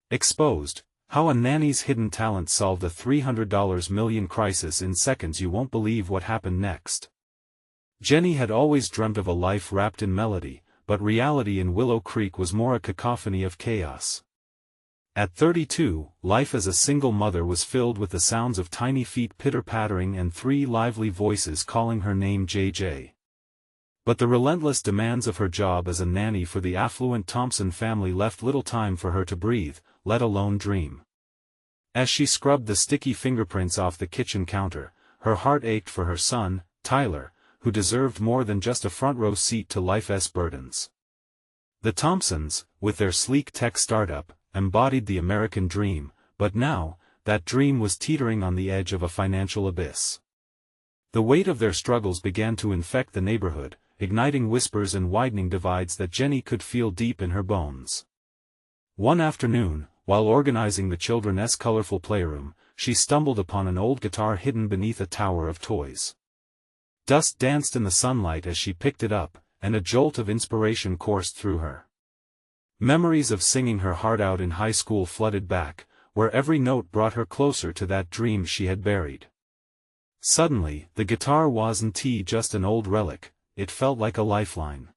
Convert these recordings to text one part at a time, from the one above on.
Exposed: How a Nanny's hidden talent solved a $300 million crisis in seconds. You won't believe what happened next. Jenny had always dreamt of a life wrapped in melody, but reality in Willow Creek was more a cacophony of chaos. At 32, life as a single mother was filled with the sounds of tiny feet pitter-pattering and 3 lively voices calling her name, JJ. But the relentless demands of her job as a nanny for the affluent Thompson family left little time for her to breathe, let alone dream. As she scrubbed the sticky fingerprints off the kitchen counter, her heart ached for her son, Tyler, who deserved more than just a front-row seat to life's burdens. The Thompsons, with their sleek tech startup, embodied the American dream, but now, that dream was teetering on the edge of a financial abyss. The weight of their struggles began to infect the neighborhood, igniting whispers and widening divides that Jenny could feel deep in her bones. One afternoon, while organizing the children's colorful playroom, she stumbled upon an old guitar hidden beneath a tower of toys. Dust danced in the sunlight as she picked it up, and a jolt of inspiration coursed through her. Memories of singing her heart out in high school flooded back, where every note brought her closer to that dream she had buried. Suddenly, the guitar wasn't just an old relic, it felt like a lifeline.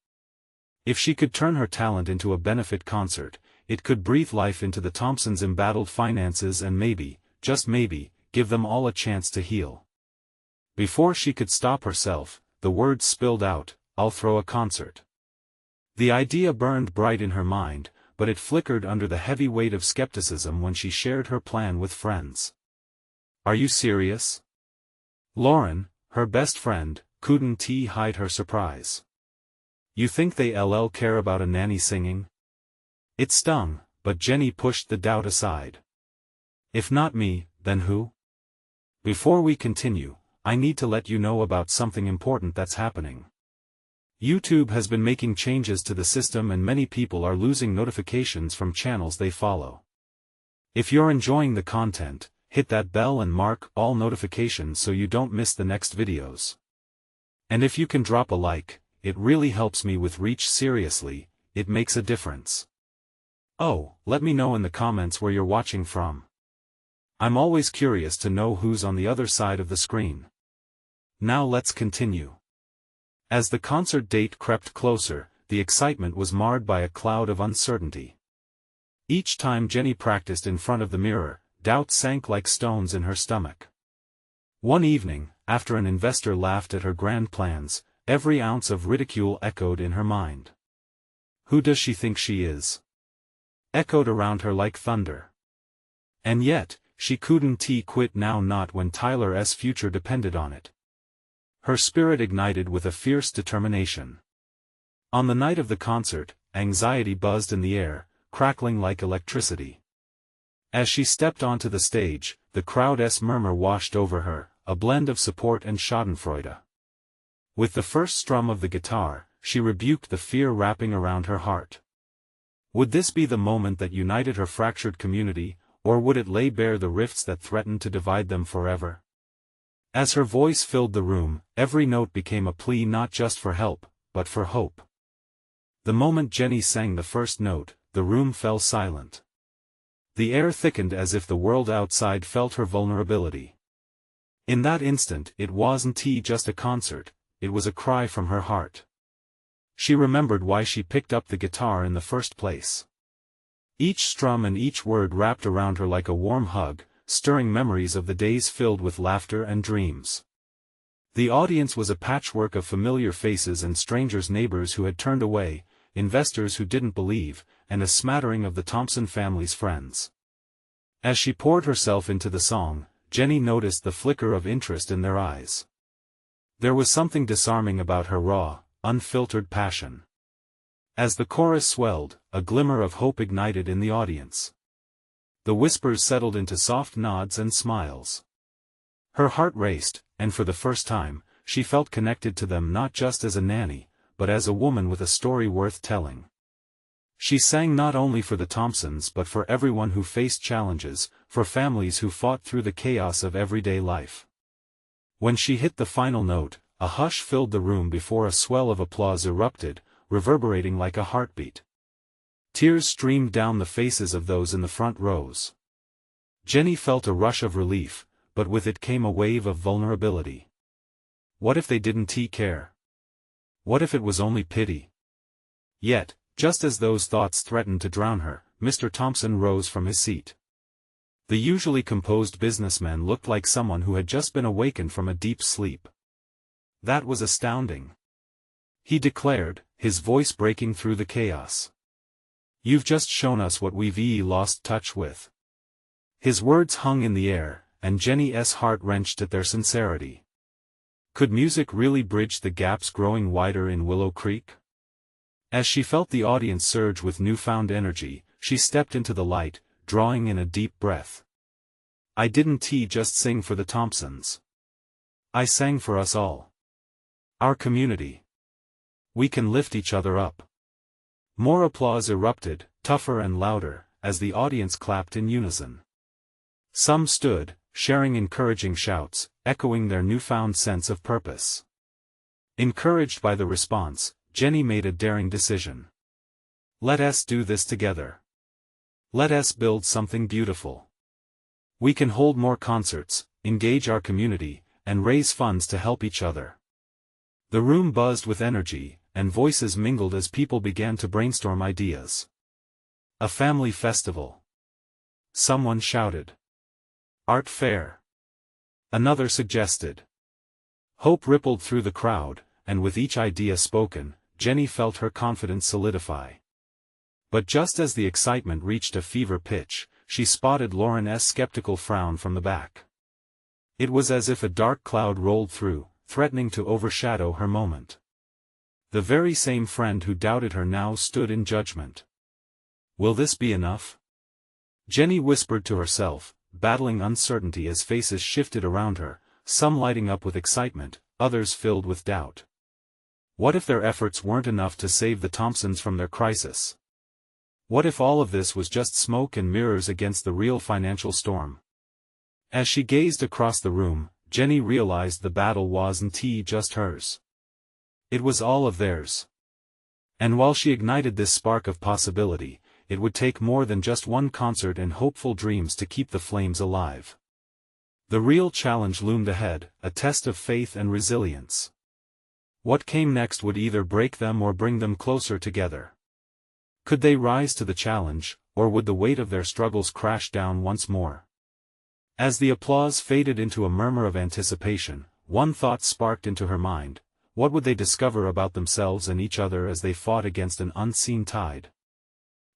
If she could turn her talent into a benefit concert, it could breathe life into the Thompsons' embattled finances and maybe, just maybe, give them all a chance to heal. Before she could stop herself, the words spilled out, "I'll throw a concert." The idea burned bright in her mind, but it flickered under the heavy weight of skepticism when she shared her plan with friends. "Are you serious?" Lauren, her best friend, couldn't hide her surprise. "You think they care about a nanny singing?" It stung, but Jenny pushed the doubt aside. "If not me, then who?" "Before we continue, I need to let you know about something important that's happening. YouTube has been making changes to the system and many people are losing notifications from channels they follow. If you're enjoying the content, hit that bell and mark all notifications so you don't miss the next videos. And if you can drop a like, it really helps me with reach. Seriously, it makes a difference. Oh, let me know in the comments where you're watching from. I'm always curious to know who's on the other side of the screen. Now let's continue. As the concert date crept closer, the excitement was marred by a cloud of uncertainty. Each time Jenny practiced in front of the mirror, doubt sank like stones in her stomach. One evening, after an investor laughed at her grand plans, every ounce of ridicule echoed in her mind. "Who does she think she is?" echoed around her like thunder. And yet, she couldn't quit now, not when Tyler's future depended on it. Her spirit ignited with a fierce determination. On the night of the concert, anxiety buzzed in the air, crackling like electricity. As she stepped onto the stage, the crowd's murmur washed over her, a blend of support and schadenfreude. With the first strum of the guitar, she rebuked the fear wrapping around her heart. Would this be the moment that united her fractured community, or would it lay bare the rifts that threatened to divide them forever? As her voice filled the room, every note became a plea not just for help, but for hope. The moment Jenny sang the first note, the room fell silent. The air thickened as if the world outside felt her vulnerability. In that instant, it wasn't just a concert, it was a cry from her heart. She remembered why she picked up the guitar in the first place. Each strum and each word wrapped around her like a warm hug, stirring memories of the days filled with laughter and dreams. The audience was a patchwork of familiar faces and strangers, neighbors who had turned away, investors who didn't believe, and a smattering of the Thompson family's friends. As she poured herself into the song, Jenny noticed the flicker of interest in their eyes. There was something disarming about her raw, unfiltered passion. As the chorus swelled, a glimmer of hope ignited in the audience. The whispers settled into soft nods and smiles. Her heart raced, and for the first time, she felt connected to them not just as a nanny, but as a woman with a story worth telling. She sang not only for the Thompsons but for everyone who faced challenges, for families who fought through the chaos of everyday life. When she hit the final note, a hush filled the room before a swell of applause erupted, reverberating like a heartbeat. Tears streamed down the faces of those in the front rows. Jenny felt a rush of relief, but with it came a wave of vulnerability. What if they didn't care? What if it was only pity? Yet, just as those thoughts threatened to drown her, Mr. Thompson rose from his seat. The usually composed businessman looked like someone who had just been awakened from a deep sleep. That was astounding. He declared, his voice breaking through the chaos. You've just shown us what we've lost touch with. His words hung in the air, and Jenny's heart wrenched at their sincerity. Could music really bridge the gaps growing wider in Willow Creek? As she felt the audience surge with newfound energy, she stepped into the light, drawing in a deep breath. I didn't just sing for the Thompsons. I sang for us all. Our community. We can lift each other up. More applause erupted, tougher and louder, as the audience clapped in unison. Some stood, sharing encouraging shouts, echoing their newfound sense of purpose. Encouraged by the response, Jenny made a daring decision. Let us do this together. Let us build something beautiful. We can hold more concerts, engage our community, and raise funds to help each other. The room buzzed with energy, and voices mingled as people began to brainstorm ideas. A family festival. Someone shouted. Art fair. Another suggested. Hope rippled through the crowd, and with each idea spoken, Jenny felt her confidence solidify. But just as the excitement reached a fever pitch, she spotted Lauren's skeptical frown from the back. It was as if a dark cloud rolled through, threatening to overshadow her moment. The very same friend who doubted her now stood in judgment. Will this be enough? Jenny whispered to herself, battling uncertainty as faces shifted around her, some lighting up with excitement, others filled with doubt. What if their efforts weren't enough to save the Thompsons from their crisis? What if all of this was just smoke and mirrors against the real financial storm? As she gazed across the room, Jenny realized the battle wasn't just hers. It was all of theirs. And while she ignited this spark of possibility, it would take more than just one concert and hopeful dreams to keep the flames alive. The real challenge loomed ahead, a test of faith and resilience. What came next would either break them or bring them closer together. Could they rise to the challenge, or would the weight of their struggles crash down once more? As the applause faded into a murmur of anticipation, one thought sparked into her mind. What would they discover about themselves and each other as they fought against an unseen tide?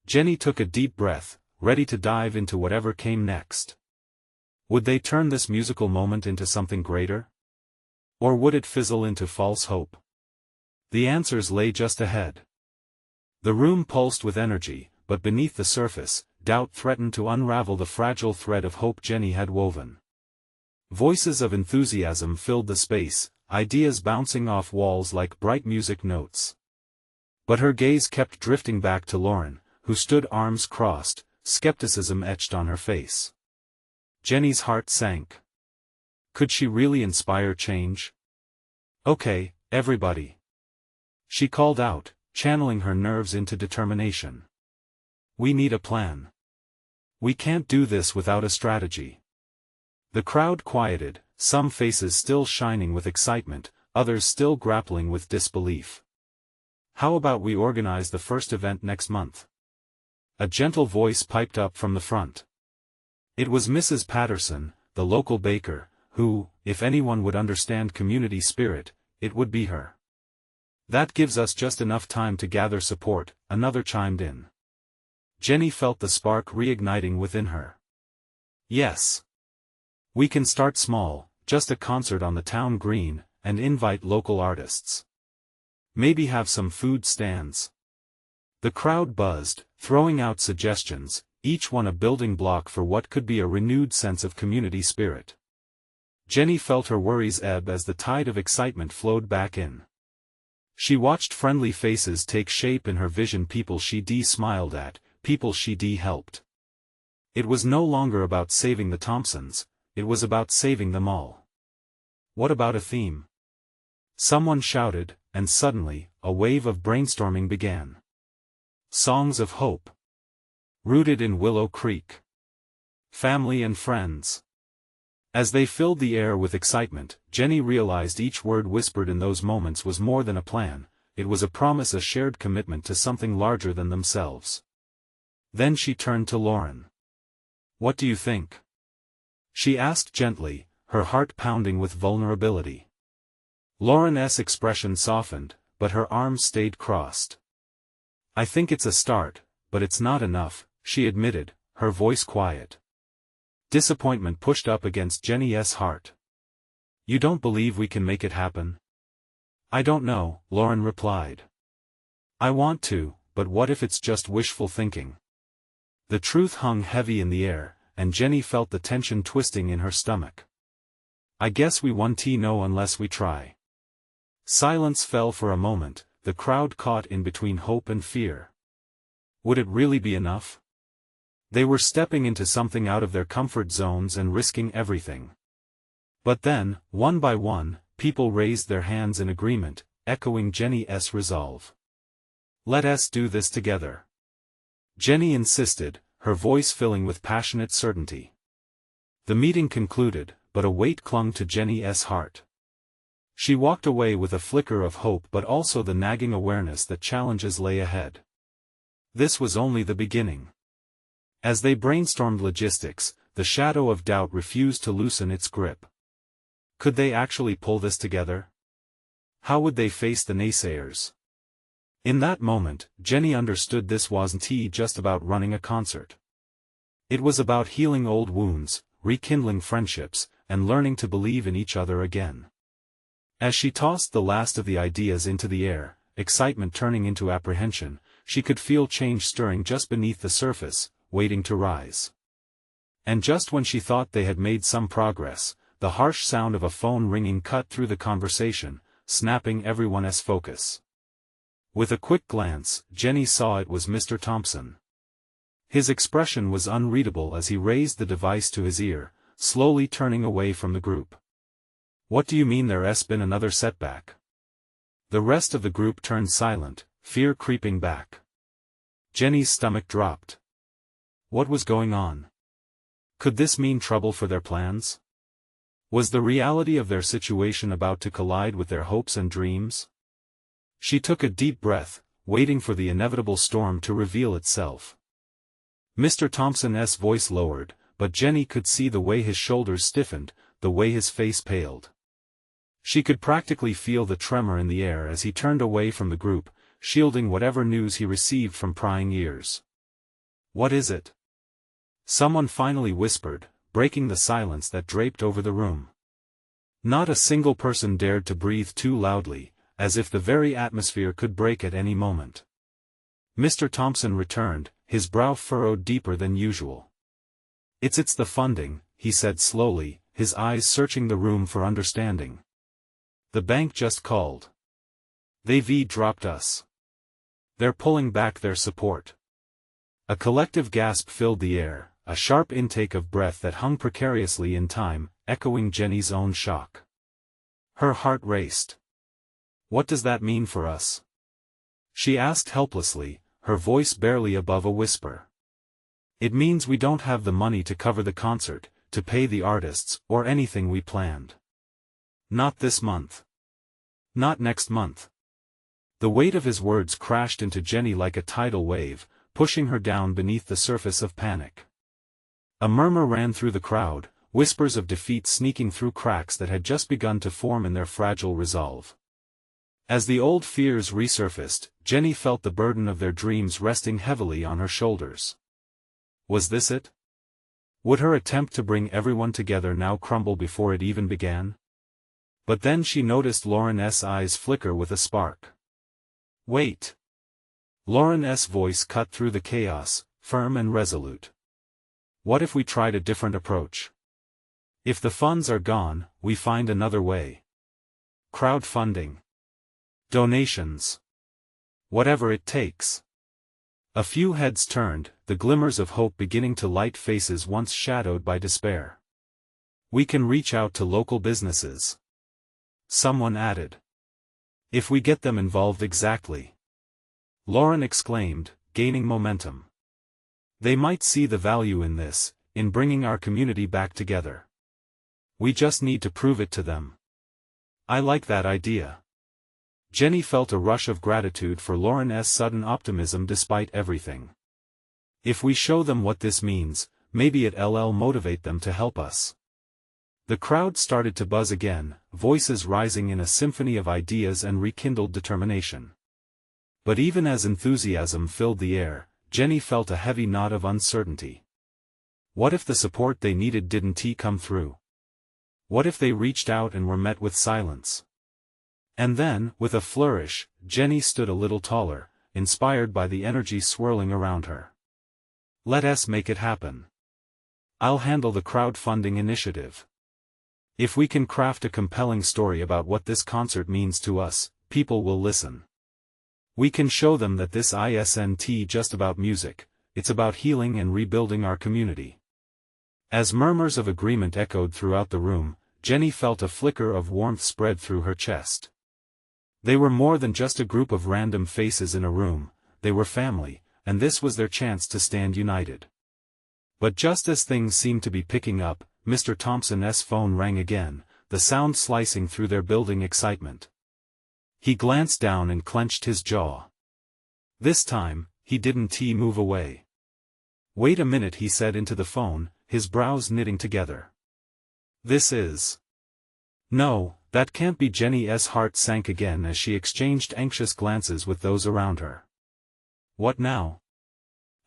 Jenny took a deep breath, ready to dive into whatever came next. Would they turn this musical moment into something greater? Or would it fizzle into false hope? The answers lay just ahead. The room pulsed with energy, but beneath the surface, doubt threatened to unravel the fragile thread of hope Jenny had woven. Voices of enthusiasm filled the space, ideas bouncing off walls like bright music notes. But her gaze kept drifting back to Lauren, who stood arms crossed, skepticism etched on her face. Jenny's heart sank. Could she really inspire change? Okay, everybody. She called out, channeling her nerves into determination. We need a plan. We can't do this without a strategy. The crowd quieted, some faces still shining with excitement, others still grappling with disbelief. How about we organize the first event next month? A gentle voice piped up from the front. It was Mrs. Patterson, the local baker, who, if anyone would understand community spirit, it would be her. That gives us just enough time to gather support, another chimed in. Jenny felt the spark reigniting within her. Yes. We can start small, just a concert on the town green, and invite local artists. Maybe have some food stands. The crowd buzzed, throwing out suggestions, each one a building block for what could be a renewed sense of community spirit. Jenny felt her worries ebb as the tide of excitement flowed back in. She watched friendly faces take shape in her vision, people she smiled at, people she helped. It was no longer about saving the Thompsons, it was about saving them all. What about a theme? Someone shouted, and suddenly, a wave of brainstorming began. Songs of hope. Rooted in Willow Creek. Family and friends. As they filled the air with excitement, Jenny realized each word whispered in those moments was more than a plan, it was a promise, a shared commitment to something larger than themselves. Then she turned to Lauren. "What do you think?" she asked gently, her heart pounding with vulnerability. Lauren's expression softened, but her arms stayed crossed. "I think it's a start, but it's not enough," she admitted, her voice quiet. Disappointment pushed up against Jenny's heart. "You don't believe we can make it happen?" "I don't know," Lauren replied. "I want to, but what if it's just wishful thinking?" The truth hung heavy in the air, and Jenny felt the tension twisting in her stomach. "I guess we won't know unless we try." Silence fell for a moment, the crowd caught in between hope and fear. Would it really be enough? They were stepping into something out of their comfort zones and risking everything. But then, one by one, people raised their hands in agreement, echoing Jenny's resolve. "Let us do this together." Jenny insisted, her voice filling with passionate certainty. The meeting concluded, but a weight clung to Jenny's heart. She walked away with a flicker of hope but also the nagging awareness that challenges lay ahead. This was only the beginning. As they brainstormed logistics, the shadow of doubt refused to loosen its grip. Could they actually pull this together? How would they face the naysayers? In that moment, Jenny understood this wasn't just about running a concert. It was about healing old wounds, rekindling friendships, and learning to believe in each other again. As she tossed the last of the ideas into the air, excitement turning into apprehension, she could feel change stirring just beneath the surface, waiting to rise. And just when she thought they had made some progress, the harsh sound of a phone ringing cut through the conversation, snapping everyone's focus. With a quick glance, Jenny saw it was Mr. Thompson. His expression was unreadable as he raised the device to his ear, slowly turning away from the group. "What do you mean there's been another setback?" The rest of the group turned silent, fear creeping back. Jenny's stomach dropped. What was going on? Could this mean trouble for their plans? Was the reality of their situation about to collide with their hopes and dreams? She took a deep breath, waiting for the inevitable storm to reveal itself. Mr. Thompson's voice lowered, but Jenny could see the way his shoulders stiffened, the way his face paled. She could practically feel the tremor in the air as he turned away from the group, shielding whatever news he received from prying ears. "What is it?" someone finally whispered, breaking the silence that draped over the room. Not a single person dared to breathe too loudly, as if the very atmosphere could break at any moment. Mr. Thompson returned, his brow furrowed deeper than usual. It's the funding," he said slowly, his eyes searching the room for understanding. "The bank just called. They've dropped us. They're pulling back their support." A collective gasp filled the air, a sharp intake of breath that hung precariously in time, echoing Jenny's own shock. Her heart raced. "What does that mean for us?" she asked helplessly, her voice barely above a whisper. "It means we don't have the money to cover the concert, to pay the artists, or anything we planned. Not this month. Not next month." The weight of his words crashed into Jenny like a tidal wave, pushing her down beneath the surface of panic. A murmur ran through the crowd, whispers of defeat sneaking through cracks that had just begun to form in their fragile resolve. As the old fears resurfaced, Jenny felt the burden of their dreams resting heavily on her shoulders. Was this it? Would her attempt to bring everyone together now crumble before it even began? But then she noticed Lauren's eyes flicker with a spark. "Wait." Lauren's voice cut through the chaos, firm and resolute. "What if we tried a different approach? If the funds are gone, we find another way. Crowdfunding. Donations. Whatever it takes." A few heads turned, the glimmers of hope beginning to light faces once shadowed by despair. "We can reach out to local businesses," someone added. "If we get them involved." Exactly. Lauren exclaimed, gaining momentum. They might see the value in this, in bringing our community back together. We just need to prove it to them. I like that idea. Jenny felt a rush of gratitude for Lauren's sudden optimism despite everything. If we show them what this means, maybe it'll motivate them to help us. The crowd started to buzz again, voices rising in a symphony of ideas and rekindled determination. But even as enthusiasm filled the air, Jenny felt a heavy knot of uncertainty. What if the support they needed didn't come through? What if they reached out and were met with silence? And then, with a flourish, Jenny stood a little taller, inspired by the energy swirling around her. Let us make it happen. I'll handle the crowdfunding initiative. If we can craft a compelling story about what this concert means to us, people will listen. We can show them that this isn't just about music, it's about healing and rebuilding our community. As murmurs of agreement echoed throughout the room, Jenny felt a flicker of warmth spread through her chest. They were more than just a group of random faces in a room, they were family, and this was their chance to stand united. But just as things seemed to be picking up, Mr. Thompson's phone rang again, the sound slicing through their building excitement. He glanced down and clenched his jaw. This time, he didn't move away. Wait a minute, he said into the phone, his brows knitting together. This is... No, that can't be. Jenny's heart sank again as she exchanged anxious glances with those around her. What now?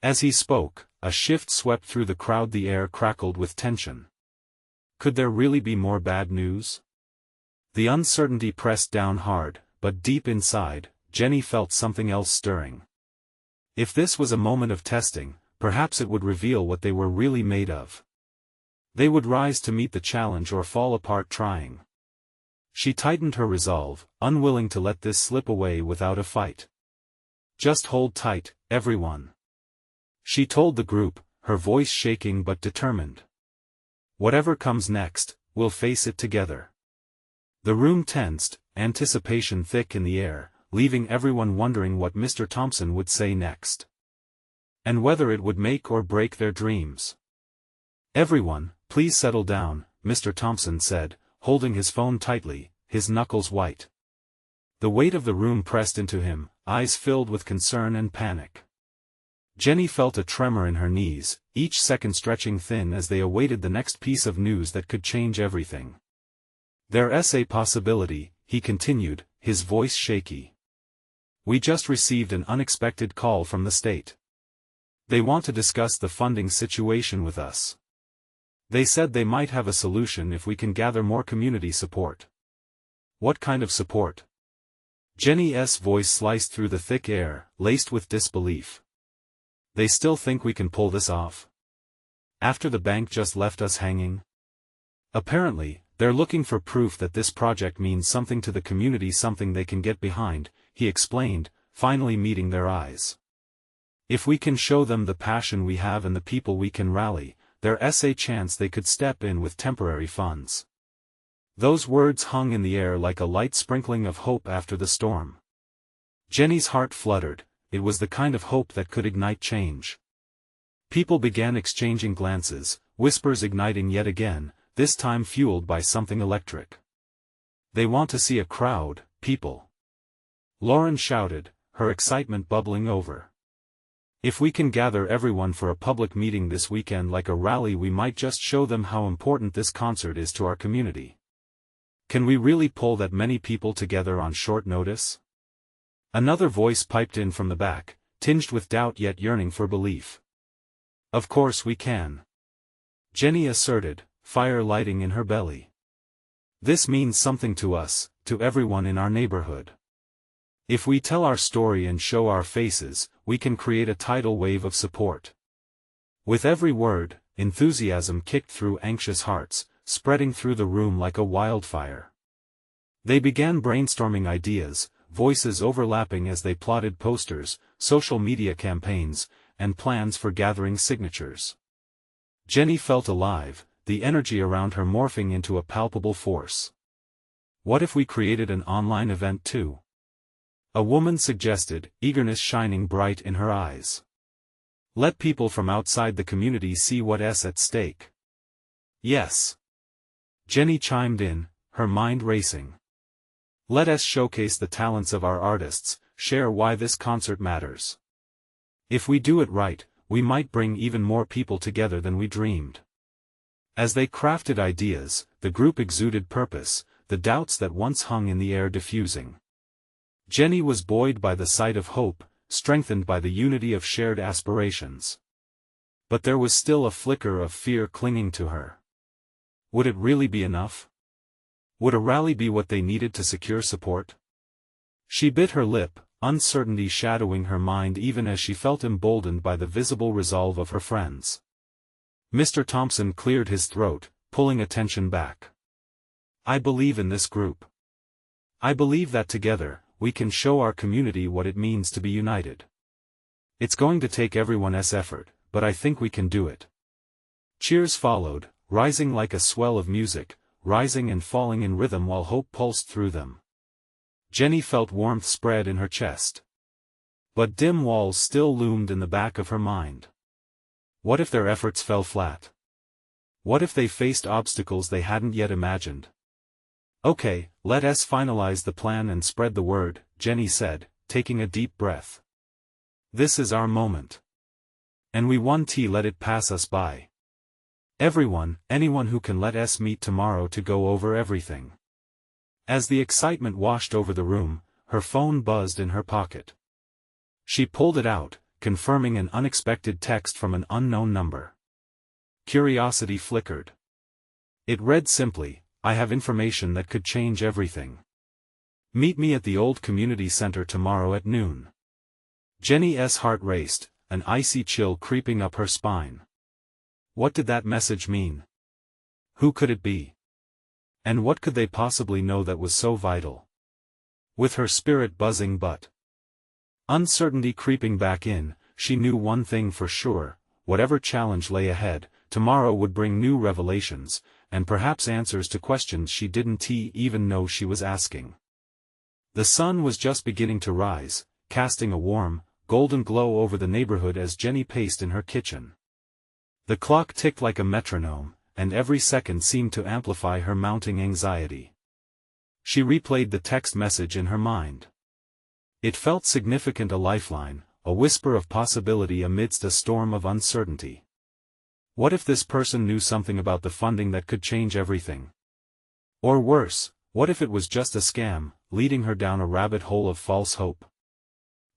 As he spoke, a shift swept through the crowd. The air crackled with tension. Could there really be more bad news? The uncertainty pressed down hard, but deep inside, Jenny felt something else stirring. If this was a moment of testing, perhaps it would reveal what they were really made of. They would rise to meet the challenge or fall apart trying. She tightened her resolve, unwilling to let this slip away without a fight. Just hold tight, everyone. She told the group, her voice shaking but determined. Whatever comes next, we'll face it together. The room tensed, anticipation thick in the air, leaving everyone wondering what Mr. Thompson would say next. And whether it would make or break their dreams. Everyone, please settle down, Mr. Thompson said, holding his phone tightly, his knuckles white. The weight of the room pressed into him, eyes filled with concern and panic. Jenny felt a tremor in her knees, each second stretching thin as they awaited the next piece of news that could change everything. There's a possibility, he continued, his voice shaky. We just received an unexpected call from the state. They want to discuss the funding situation with us. They said they might have a solution if we can gather more community support. What kind of support? Jenny's voice sliced through the thick air, laced with disbelief. They still think we can pull this off? After the bank just left us hanging? Apparently, they're looking for proof that this project means something to the community, something they can get behind, he explained, finally meeting their eyes. If we can show them the passion we have and the people we can rally, there's a chance they could step in with temporary funds. Those words hung in the air like a light sprinkling of hope after the storm. Jenny's heart fluttered, it was the kind of hope that could ignite change. People began exchanging glances, whispers igniting yet again, this time fueled by something electric. They want to see a crowd, people. Lauren shouted, her excitement bubbling over. If we can gather everyone for a public meeting this weekend like a rally, we might just show them how important this concert is to our community. Can we really pull that many people together on short notice? Another voice piped in from the back, tinged with doubt yet yearning for belief. Of course we can. Jenny asserted, fire lighting in her belly. This means something to us, to everyone in our neighborhood. If we tell our story and show our faces, we can create a tidal wave of support. With every word, enthusiasm kicked through anxious hearts, spreading through the room like a wildfire. They began brainstorming ideas, voices overlapping as they plotted posters, social media campaigns, and plans for gathering signatures. Jenny felt alive, the energy around her morphing into a palpable force. What if we created an online event too? A woman suggested, eagerness shining bright in her eyes. Let people from outside the community see what's at stake. Yes. Jenny chimed in, her mind racing. Let us showcase the talents of our artists, share why this concert matters. If we do it right, we might bring even more people together than we dreamed. As they crafted ideas, the group exuded purpose, the doubts that once hung in the air diffusing. Jenny was buoyed by the sight of hope, strengthened by the unity of shared aspirations. But there was still a flicker of fear clinging to her. Would it really be enough? Would a rally be what they needed to secure support? She bit her lip, uncertainty shadowing her mind even as she felt emboldened by the visible resolve of her friends. Mr. Thompson cleared his throat, pulling attention back. I believe in this group. I believe that together, we can show our community what it means to be united. It's going to take everyone's effort, but I think we can do it. Cheers followed, rising like a swell of music, rising and falling in rhythm while hope pulsed through them. Jenny felt warmth spread in her chest. But dim walls still loomed in the back of her mind. What if their efforts fell flat? What if they faced obstacles they hadn't yet imagined? Okay, let us finalize the plan and spread the word, Jenny said, taking a deep breath. This is our moment. And we won't let it pass us by. Everyone, anyone who can let us meet tomorrow to go over everything. As the excitement washed over the room, her phone buzzed in her pocket. She pulled it out, confirming an unexpected text from an unknown number. Curiosity flickered. It read simply, I have information that could change everything. Meet me at the old community center tomorrow at noon. Jenny's heart raced, an icy chill creeping up her spine. What did that message mean? Who could it be? And what could they possibly know that was so vital? With her spirit buzzing but uncertainty creeping back in, she knew one thing for sure, whatever challenge lay ahead, tomorrow would bring new revelations, and perhaps answers to questions she didn't even know she was asking. The sun was just beginning to rise, casting a warm, golden glow over the neighborhood as Jenny paced in her kitchen. The clock ticked like a metronome, and every second seemed to amplify her mounting anxiety. She replayed the text message in her mind. It felt significant, a lifeline, a whisper of possibility amidst a storm of uncertainty. What if this person knew something about the funding that could change everything? Or worse, what if it was just a scam, leading her down a rabbit hole of false hope?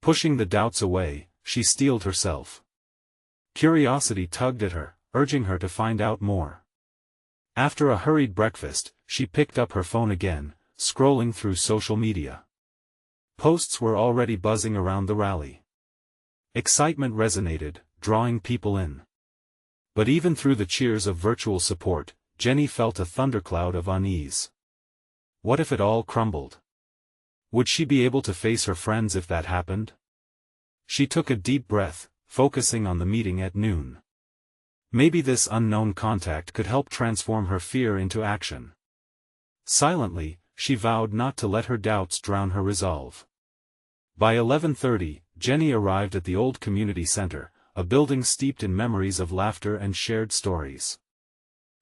Pushing the doubts away, she steeled herself. Curiosity tugged at her, urging her to find out more. After a hurried breakfast, she picked up her phone again, scrolling through social media. Posts were already buzzing around the rally. Excitement resonated, drawing people in. But even through the cheers of virtual support, Jenny felt a thundercloud of unease. What if it all crumbled? Would she be able to face her friends if that happened? She took a deep breath, focusing on the meeting at noon. Maybe this unknown contact could help transform her fear into action. Silently, she vowed not to let her doubts drown her resolve. By 11:30, Jenny arrived at the old community center, a building steeped in memories of laughter and shared stories.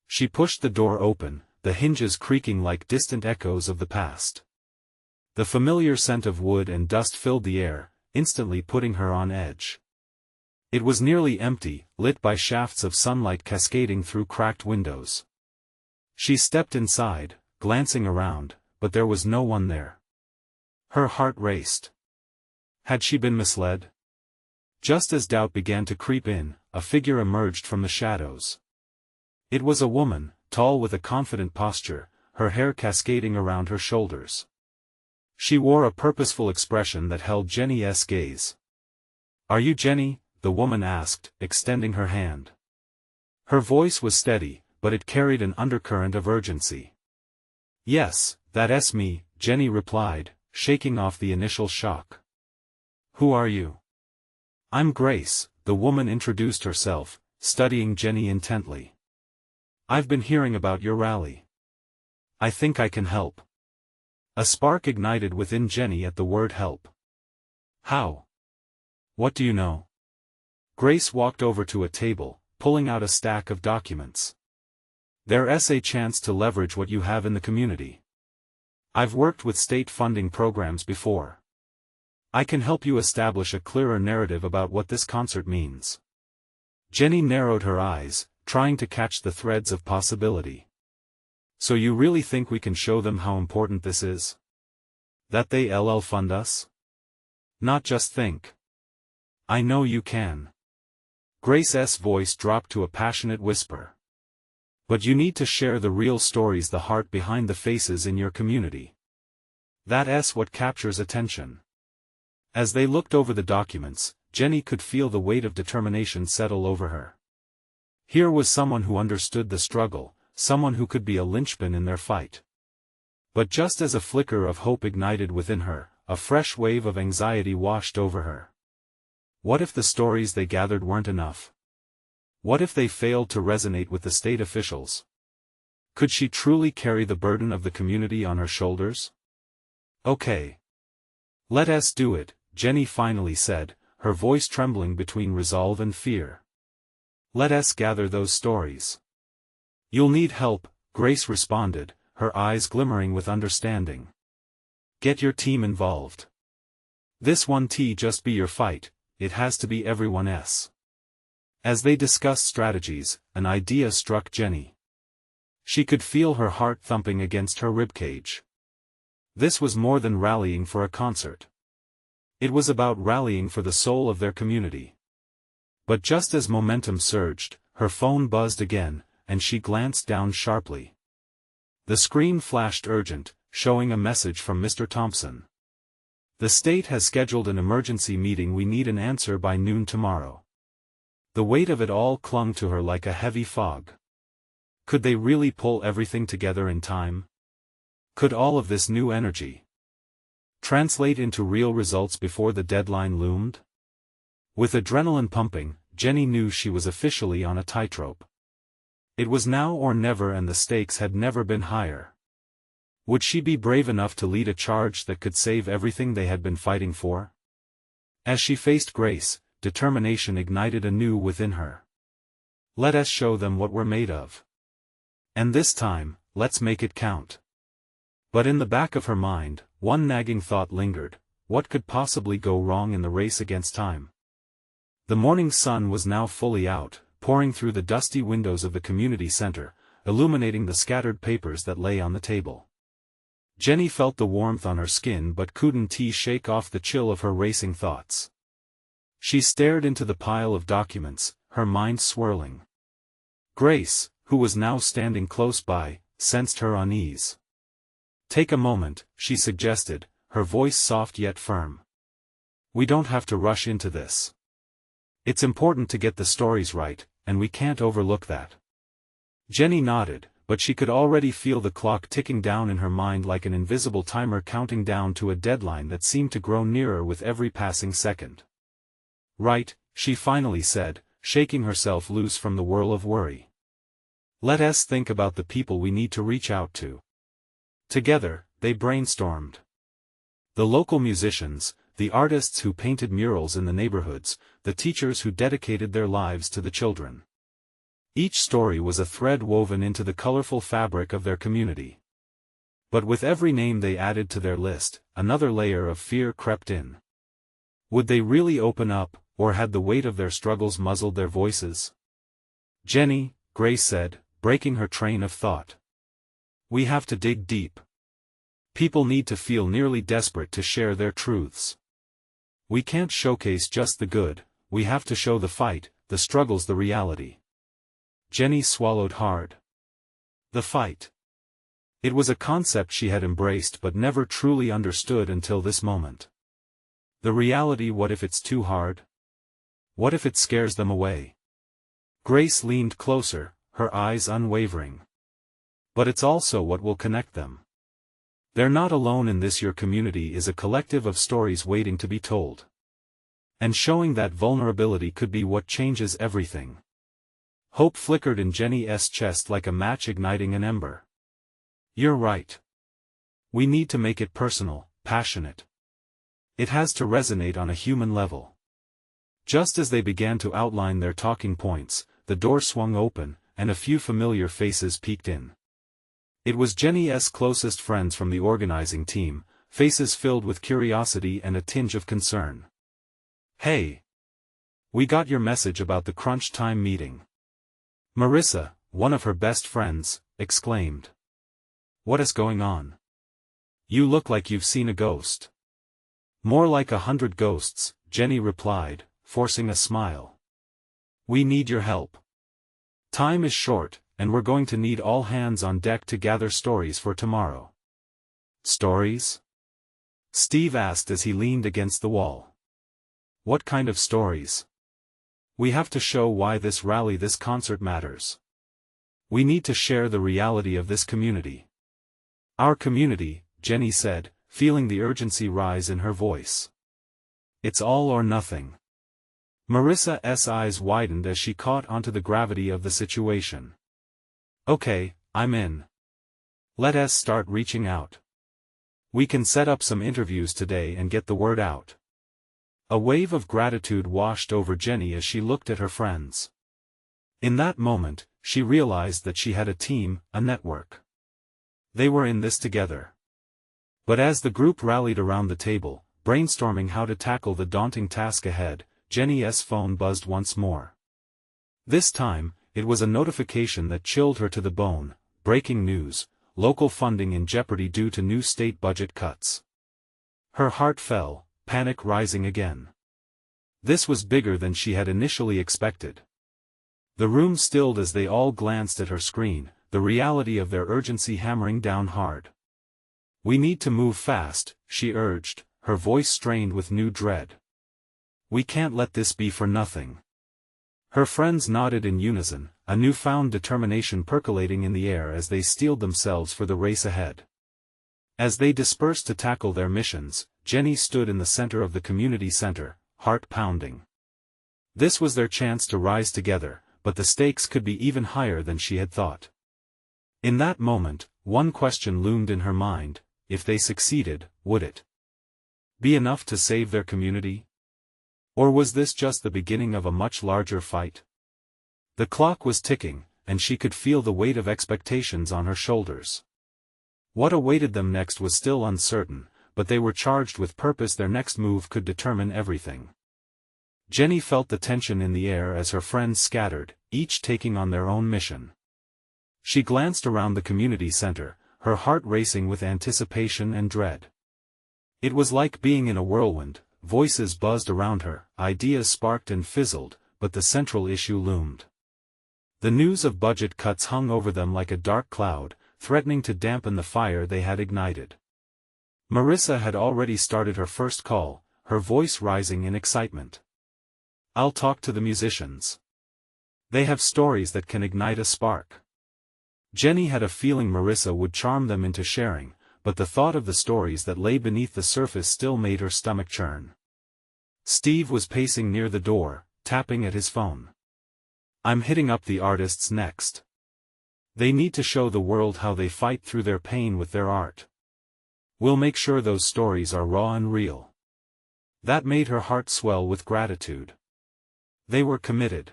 She pushed the door open, the hinges creaking like distant echoes of the past. The familiar scent of wood and dust filled the air, instantly putting her on edge. It was nearly empty, lit by shafts of sunlight cascading through cracked windows. She stepped inside, glancing around, but there was no one there. Her heart raced. Had she been misled? Just as doubt began to creep in, a figure emerged from the shadows. It was a woman, tall with a confident posture, her hair cascading around her shoulders. She wore a purposeful expression that held Jenny's gaze. "Are you Jenny?" the woman asked, extending her hand. Her voice was steady, but it carried an undercurrent of urgency. "Yes, that's me," Jenny replied, shaking off the initial shock. "Who are you?" "I'm Grace," the woman introduced herself, studying Jenny intently. "I've been hearing about your rally. I think I can help." A spark ignited within Jenny at the word help. How? What do you know? Grace walked over to a table, pulling out a stack of documents. There's a chance to leverage what you have in the community. I've worked with state funding programs before. I can help you establish a clearer narrative about what this concert means. Jenny narrowed her eyes, trying to catch the threads of possibility. So you really think we can show them how important this is? That they'll fund us? Not just think. I know you can. Grace's voice dropped to a passionate whisper. But you need to share the real stories, the heart behind the faces in your community. That's what captures attention. As they looked over the documents, Jenny could feel the weight of determination settle over her. Here was someone who understood the struggle, someone who could be a linchpin in their fight. But just as a flicker of hope ignited within her, a fresh wave of anxiety washed over her. What if the stories they gathered weren't enough? What if they failed to resonate with the state officials? Could she truly carry the burden of the community on her shoulders? Okay. Let us do it, Jenny finally said, her voice trembling between resolve and fear. Let us gather those stories. You'll need help, Grace responded, her eyes glimmering with understanding. Get your team involved. This won't just be your fight, it has to be everyone's. As they discussed strategies, an idea struck Jenny. She could feel her heart thumping against her ribcage. This was more than rallying for a concert. It was about rallying for the soul of their community. But just as momentum surged, her phone buzzed again, and she glanced down sharply. The screen flashed urgent, showing a message from Mr. Thompson. The state has scheduled an emergency meeting. We need an answer by noon tomorrow. The weight of it all clung to her like a heavy fog. Could they really pull everything together in time? Could all of this new energy translate into real results before the deadline loomed? With adrenaline pumping, Jenny knew she was officially on a tightrope. It was now or never, and the stakes had never been higher. Would she be brave enough to lead a charge that could save everything they had been fighting for? As she faced Grace, determination ignited anew within her. Let us show them what we're made of. And this time, let's make it count. But in the back of her mind, one nagging thought lingered: what could possibly go wrong in the race against time? The morning sun was now fully out, pouring through the dusty windows of the community center, illuminating the scattered papers that lay on the table. Jenny felt the warmth on her skin but couldn't shake off the chill of her racing thoughts. She stared into the pile of documents, her mind swirling. Grace, who was now standing close by, sensed her unease. Take a moment, she suggested, her voice soft yet firm. We don't have to rush into this. It's important to get the stories right, and we can't overlook that. Jenny nodded, but she could already feel the clock ticking down in her mind like an invisible timer counting down to a deadline that seemed to grow nearer with every passing second. Right, she finally said, shaking herself loose from the whirl of worry. Let us think about the people we need to reach out to. Together, they brainstormed. The local musicians, the artists who painted murals in the neighborhoods, the teachers who dedicated their lives to the children. Each story was a thread woven into the colorful fabric of their community. But with every name they added to their list, another layer of fear crept in. Would they really open up, or had the weight of their struggles muzzled their voices? Jenny, Grace said, breaking her train of thought. We have to dig deep. People need to feel nearly desperate to share their truths. We can't showcase just the good, we have to show the fight, the struggles, the reality. Jenny swallowed hard. The fight. It was a concept she had embraced but never truly understood until this moment. The reality: what if it's too hard? What if it scares them away? Grace leaned closer, her eyes unwavering. But it's also what will connect them. They're not alone in this. Your community is a collective of stories waiting to be told. And showing that vulnerability could be what changes everything. Hope flickered in Jenny's chest like a match igniting an ember. You're right. We need to make it personal, passionate. It has to resonate on a human level. Just as they began to outline their talking points, the door swung open, and a few familiar faces peeked in. It was Jenny's closest friends from the organizing team, faces filled with curiosity and a tinge of concern. "Hey! We got your message about the crunch time meeting." Marissa, one of her best friends, exclaimed. "What is going on? You look like you've seen a ghost." "More like 100 ghosts," Jenny replied, forcing a smile. "We need your help. Time is short, and we're going to need all hands on deck to gather stories for tomorrow." "Stories?" Steve asked as he leaned against the wall. "What kind of stories?" "We have to show why this concert matters. We need to share the reality of this community." "Our community," Jenny said, feeling the urgency rise in her voice. "It's all or nothing." Marissa's eyes widened as she caught onto the gravity of the situation. "Okay, I'm in. Let us start reaching out. We can set up some interviews today and get the word out." A wave of gratitude washed over Jenny as she looked at her friends. In that moment, she realized that she had a team, a network. They were in this together. But as the group rallied around the table, brainstorming how to tackle the daunting task ahead, Jenny's phone buzzed once more. This time, it was a notification that chilled her to the bone: breaking news, local funding in jeopardy due to new state budget cuts. Her heart fell, panic rising again. This was bigger than she had initially expected. The room stilled as they all glanced at her screen, the reality of their urgency hammering down hard. "We need to move fast," she urged, her voice strained with new dread. "We can't let this be for nothing." Her friends nodded in unison, a newfound determination percolating in the air as they steeled themselves for the race ahead. As they dispersed to tackle their missions, Jenny stood in the center of the community center, heart pounding. This was their chance to rise together, but the stakes could be even higher than she had thought. In that moment, one question loomed in her mind: if they succeeded, would it be enough to save their community? Or was this just the beginning of a much larger fight? The clock was ticking, and she could feel the weight of expectations on her shoulders. What awaited them next was still uncertain, but they were charged with purpose. Their next move could determine everything. Jenny felt the tension in the air as her friends scattered, each taking on their own mission. She glanced around the community center, her heart racing with anticipation and dread. It was like being in a whirlwind. Voices buzzed around her, ideas sparked and fizzled, but the central issue loomed. The news of budget cuts hung over them like a dark cloud, threatening to dampen the fire they had ignited. Marissa had already started her first call, her voice rising in excitement. "I'll talk to the musicians. They have stories that can ignite a spark." Jenny had a feeling Marissa would charm them into sharing, but the thought of the stories that lay beneath the surface still made her stomach churn. Steve was pacing near the door, tapping at his phone. "I'm hitting up the artists next. They need to show the world how they fight through their pain with their art. We'll make sure those stories are raw and real." That made her heart swell with gratitude. They were committed.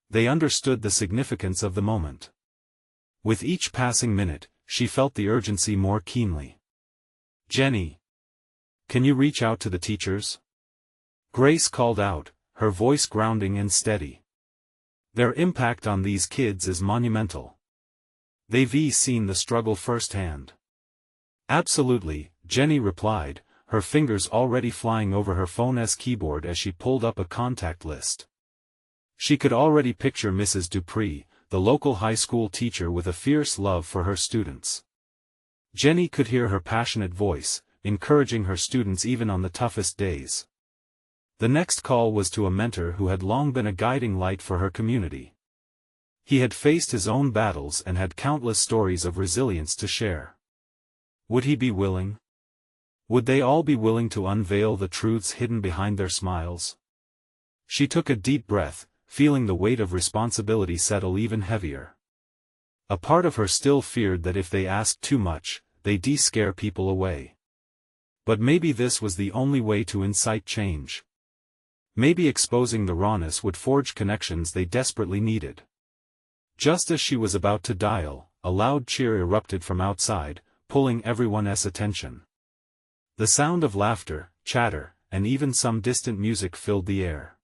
They understood the significance of the moment. With each passing minute, she felt the urgency more keenly. "Jenny, can you reach out to the teachers?" Grace called out, her voice grounding and steady. "Their impact on these kids is monumental. They've seen the struggle firsthand." "Absolutely," Jenny replied, her fingers already flying over her phone's keyboard as she pulled up a contact list. She could already picture Mrs. Dupree, the local high school teacher with a fierce love for her students. Jenny could hear her passionate voice, encouraging her students even on the toughest days. The next call was to a mentor who had long been a guiding light for her community. He had faced his own battles and had countless stories of resilience to share. Would he be willing? Would they all be willing to unveil the truths hidden behind their smiles? She took a deep breath, feeling the weight of responsibility settle even heavier. A part of her still feared that if they asked too much, they'd scare people away. But maybe this was the only way to incite change. Maybe exposing the rawness would forge connections they desperately needed. Just as she was about to dial, a loud cheer erupted from outside, pulling everyone's attention. The sound of laughter, chatter, and even some distant music filled the air.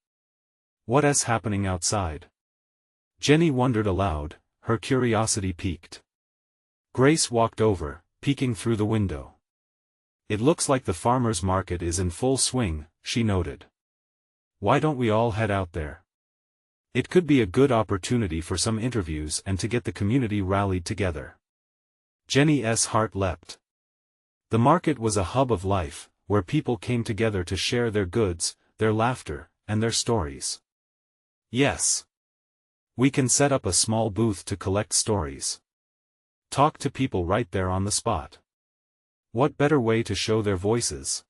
What's happening outside? Jenny wondered aloud, her curiosity piqued. Grace walked over, peeking through the window. It looks like the farmer's market is in full swing, she noted. Why don't we all head out there? It could be a good opportunity for some interviews and to get the community rallied together. Jenny's heart leapt. The market was a hub of life, where people came together to share their goods, their laughter, and their stories. Yes. We can set up a small booth to collect stories. Talk to people right there on the spot. What better way to show their voices?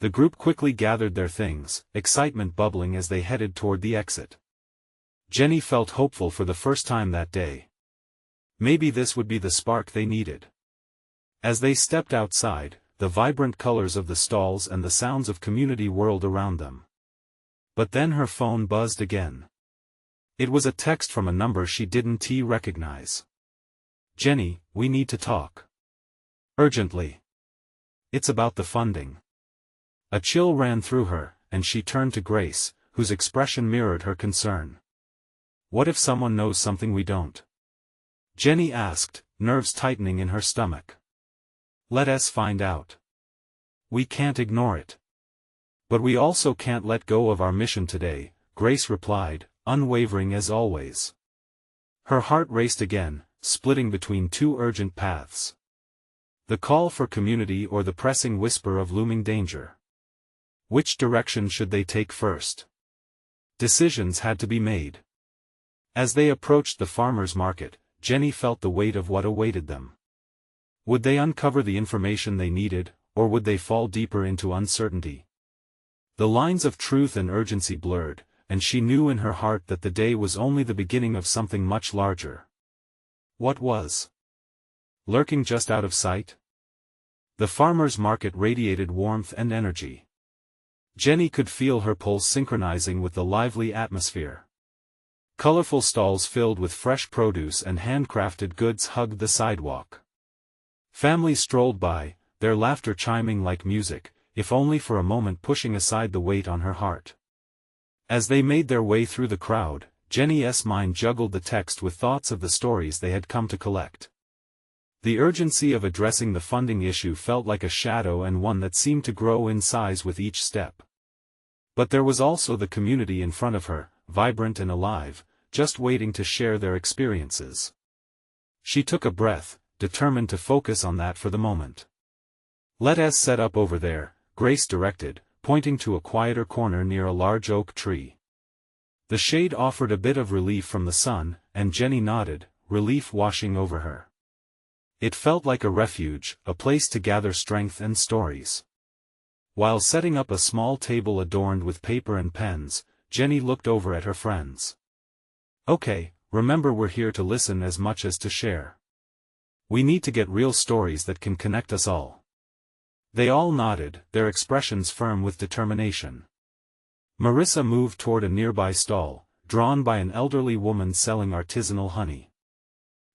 The group quickly gathered their things, excitement bubbling as they headed toward the exit. Jenny felt hopeful for the first time that day. Maybe this would be the spark they needed. As they stepped outside, the vibrant colors of the stalls and the sounds of community whirled around them. But then her phone buzzed again. It was a text from a number she didn't recognize. Jenny, we need to talk. Urgently. It's about the funding. A chill ran through her, and she turned to Grace, whose expression mirrored her concern. What if someone knows something we don't? Jenny asked, nerves tightening in her stomach. Let us find out. We can't ignore it. But we also can't let go of our mission today, Grace replied, unwavering as always. Her heart raced again, splitting between two urgent paths. The call for community or the pressing whisper of looming danger. Which direction should they take first? Decisions had to be made. As they approached the farmer's market, Jenny felt the weight of what awaited them. Would they uncover the information they needed, or would they fall deeper into uncertainty? The lines of truth and urgency blurred, and she knew in her heart that the day was only the beginning of something much larger. What was? Lurking just out of sight? The farmer's market radiated warmth and energy. Jenny could feel her pulse synchronizing with the lively atmosphere. Colorful stalls filled with fresh produce and handcrafted goods hugged the sidewalk. Families strolled by, their laughter chiming like music, if only for a moment pushing aside the weight on her heart. As they made their way through the crowd, Jenny's mind juggled the text with thoughts of the stories they had come to collect. The urgency of addressing the funding issue felt like a shadow and one that seemed to grow in size with each step. But there was also the community in front of her, vibrant and alive, just waiting to share their experiences. She took a breath, determined to focus on that for the moment. Let us set up over there, Grace directed, pointing to a quieter corner near a large oak tree. The shade offered a bit of relief from the sun, and Jenny nodded, relief washing over her. It felt like a refuge, a place to gather strength and stories. While setting up a small table adorned with paper and pens, Jenny looked over at her friends. Okay, remember we're here to listen as much as to share. We need to get real stories that can connect us all. They all nodded, their expressions firm with determination. Marissa moved toward a nearby stall, drawn by an elderly woman selling artisanal honey.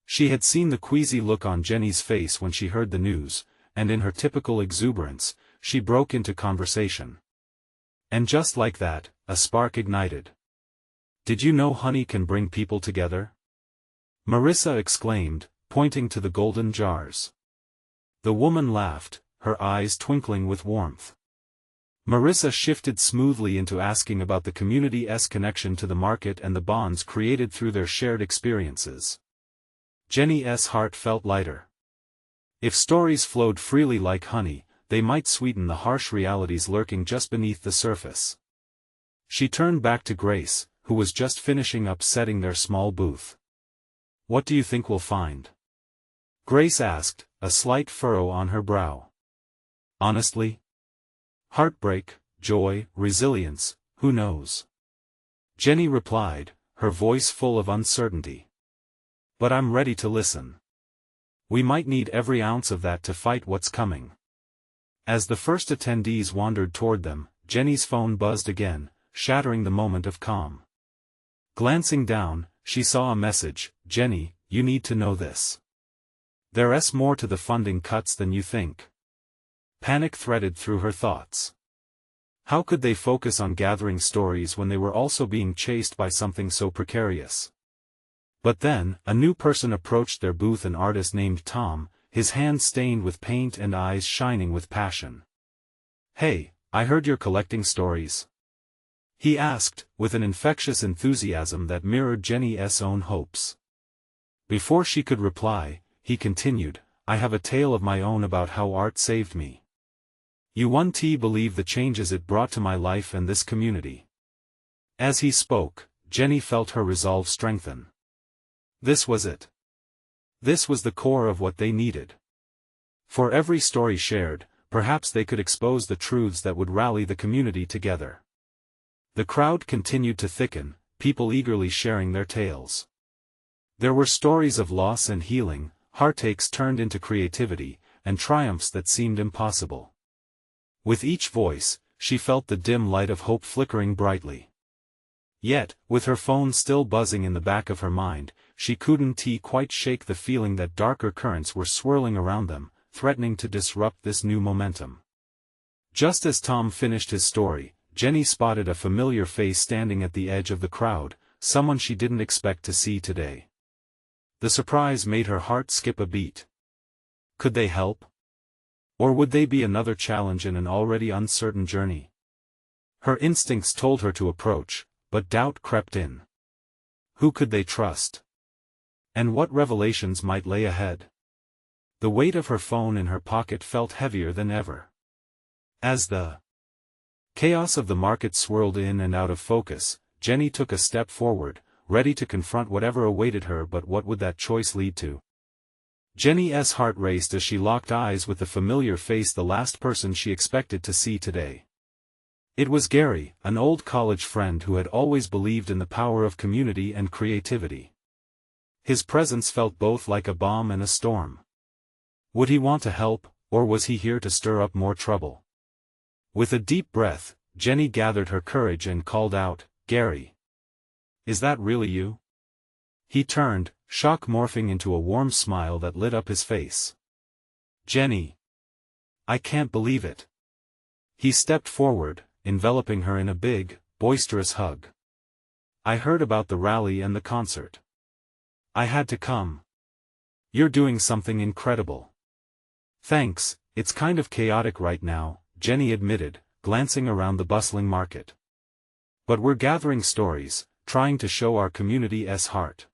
She had seen the queasy look on Jenny's face when she heard the news, and in her typical exuberance, she broke into conversation. And just like that, a spark ignited. Did you know honey can bring people together? Marissa exclaimed, pointing to the golden jars. The woman laughed, her eyes twinkling with warmth. Marissa shifted smoothly into asking about the community's connection to the market and the bonds created through their shared experiences. Jenny's heart felt lighter. If stories flowed freely like honey, they might sweeten the harsh realities lurking just beneath the surface. She turned back to Grace, who was just finishing up setting their small booth. What do you think we'll find? Grace asked, a slight furrow on her brow. Honestly? Heartbreak, joy, resilience, who knows? Jenny replied, her voice full of uncertainty. But I'm ready to listen. We might need every ounce of that to fight what's coming. As the first attendees wandered toward them, Jenny's phone buzzed again, shattering the moment of calm. Glancing down, she saw a message: "Jenny, you need to know this. There's more to the funding cuts than you think." Panic threaded through her thoughts. How could they focus on gathering stories when they were also being chased by something so precarious? But then, a new person approached their booth, an artist named Tom, his hands stained with paint and eyes shining with passion. "Hey, I heard you're collecting stories," he asked, with an infectious enthusiasm that mirrored Jenny's own hopes. Before she could reply, he continued, "I have a tale of my own about how art saved me. You won't believe the changes it brought to my life and this community." As he spoke, Jenny felt her resolve strengthen. This was it. This was the core of what they needed. For every story shared, perhaps they could expose the truths that would rally the community together. The crowd continued to thicken, people eagerly sharing their tales. There were stories of loss and healing, heartaches turned into creativity, and triumphs that seemed impossible. With each voice, she felt the dim light of hope flickering brightly. Yet, with her phone still buzzing in the back of her mind, she couldn't quite shake the feeling that darker currents were swirling around them, threatening to disrupt this new momentum. Just as Tom finished his story, Jenny spotted a familiar face standing at the edge of the crowd, someone she didn't expect to see today. The surprise made her heart skip a beat. Could they help? Or would they be another challenge in an already uncertain journey? Her instincts told her to approach, but doubt crept in. Who could they trust? And what revelations might lay ahead? The weight of her phone in her pocket felt heavier than ever. As the chaos of the market swirled in and out of focus, Jenny took a step forward, ready to confront whatever awaited her. But what would that choice lead to? Jenny's heart raced as she locked eyes with the familiar face, the last person she expected to see today. It was Gary, an old college friend who had always believed in the power of community and creativity. His presence felt both like a balm and a storm. Would he want to help, or was he here to stir up more trouble? With a deep breath, Jenny gathered her courage and called out, "Gary. Is that really you?" He turned, shock morphing into a warm smile that lit up his face. "Jenny. I can't believe it." He stepped forward, enveloping her in a big, boisterous hug. "I heard about the rally and the concert. I had to come. You're doing something incredible." "Thanks, it's kind of chaotic right now," Jenny admitted, glancing around the bustling market. "But we're gathering stories, trying to show our community's heart.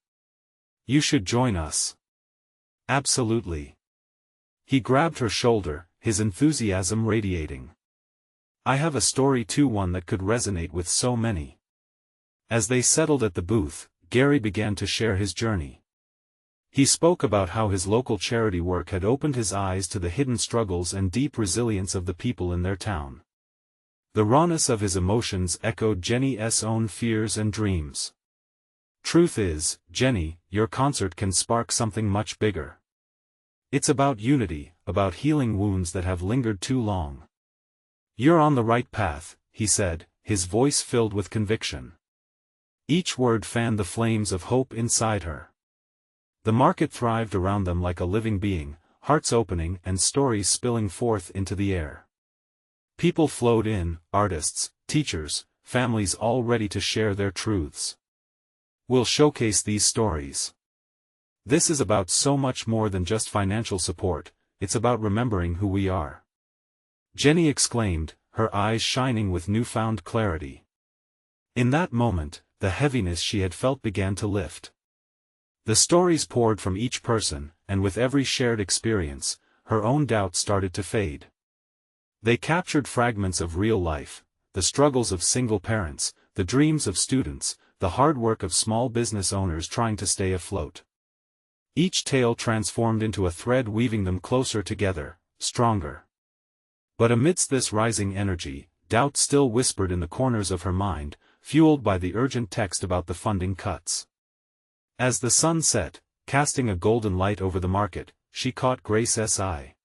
You should join us." "Absolutely." He grabbed her shoulder, his enthusiasm radiating. "I have a story too, one that could resonate with so many." As they settled at the booth, Gary began to share his journey. He spoke about how his local charity work had opened his eyes to the hidden struggles and deep resilience of the people in their town. The rawness of his emotions echoed Jenny's own fears and dreams. "Truth is, Jenny, your concert can spark something much bigger. It's about unity, about healing wounds that have lingered too long. You're on the right path," he said, his voice filled with conviction. Each word fanned the flames of hope inside her. The market thrived around them like a living being, hearts opening and stories spilling forth into the air. People flowed in, artists, teachers, families, all ready to share their truths. "We'll showcase these stories. This is about so much more than just financial support, it's about remembering who we are," Jenny exclaimed, her eyes shining with newfound clarity. In that moment, the heaviness she had felt began to lift. The stories poured from each person, and with every shared experience, her own doubts started to fade. They captured fragments of real life, the struggles of single parents, the dreams of students, the hard work of small business owners trying to stay afloat. Each tale transformed into a thread weaving them closer together, stronger. But amidst this rising energy, doubt still whispered in the corners of her mind, fueled by the urgent text about the funding cuts. As the sun set, casting a golden light over the market, she caught Grace's eye.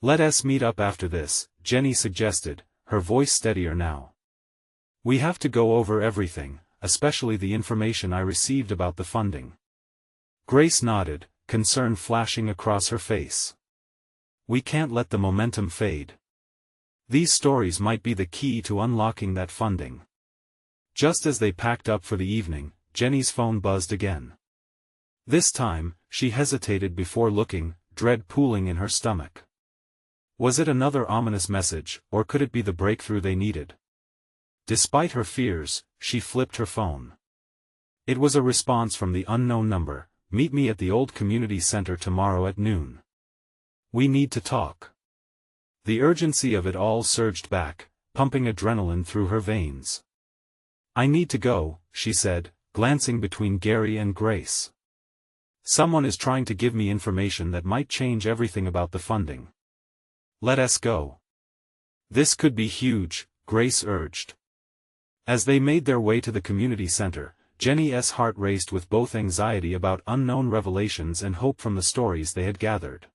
Let us meet up after this, Jenny suggested, her voice steadier now. We have to go over everything, especially the information I received about the funding. Grace nodded, concern flashing across her face. We can't let the momentum fade. These stories might be the key to unlocking that funding. Just as they packed up for the evening, Jenny's phone buzzed again. This time, she hesitated before looking, dread pooling in her stomach. Was it another ominous message, or could it be the breakthrough they needed? Despite her fears, she flipped her phone. It was a response from the unknown number: "Meet me at the old community center tomorrow at noon. We need to talk." The urgency of it all surged back, pumping adrenaline through her veins. "I need to go," she said, glancing between Gary and Grace. "Someone is trying to give me information that might change everything about the funding. Let us go." "This could be huge," Grace urged. As they made their way to the community center, Jenny's heart raced with both anxiety about unknown revelations and hope from the stories they had gathered.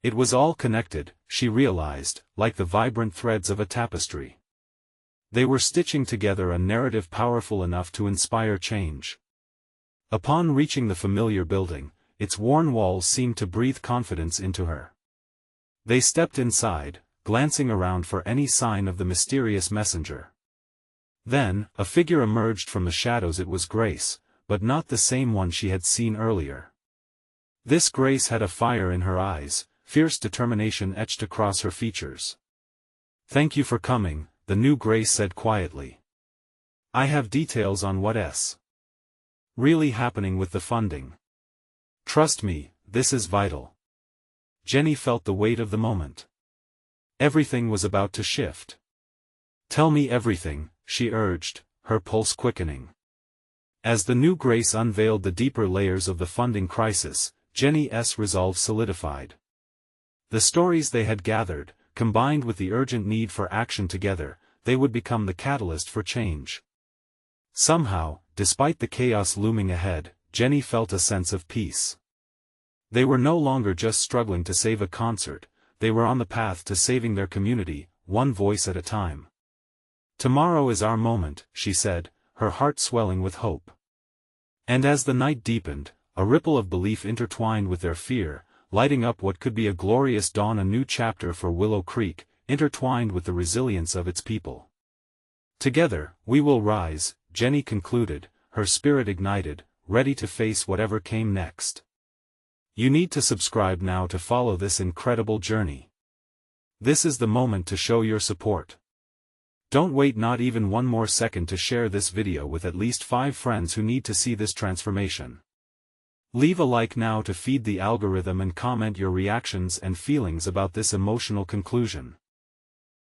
It was all connected, she realized, like the vibrant threads of a tapestry. They were stitching together a narrative powerful enough to inspire change. Upon reaching the familiar building, its worn walls seemed to breathe confidence into her. They stepped inside, glancing around for any sign of the mysterious messenger. Then, a figure emerged from the shadows. It was Grace, but not the same one she had seen earlier. This Grace had a fire in her eyes, fierce determination etched across her features. "Thank you for coming," the new Grace said quietly. "I have details on what's really happening with the funding. Trust me, this is vital." Jenny felt the weight of the moment. Everything was about to shift. "Tell me everything," she urged, her pulse quickening. As the new Grace unveiled the deeper layers of the funding crisis, Jenny's resolve solidified. The stories they had gathered, combined with the urgent need for action together, they would become the catalyst for change. Somehow, despite the chaos looming ahead, Jenny felt a sense of peace. They were no longer just struggling to save a concert, they were on the path to saving their community, one voice at a time. "Tomorrow is our moment," she said, her heart swelling with hope. And as the night deepened, a ripple of belief intertwined with their fear, lighting up what could be a glorious dawn, a new chapter for Willow Creek, intertwined with the resilience of its people. "Together, we will rise," Jenny concluded, her spirit ignited, ready to face whatever came next. You need to subscribe now to follow this incredible journey. This is the moment to show your support. Don't wait not even one more second to share this video with at least 5 friends who need to see this transformation. Leave a like now to feed the algorithm and comment your reactions and feelings about this emotional conclusion.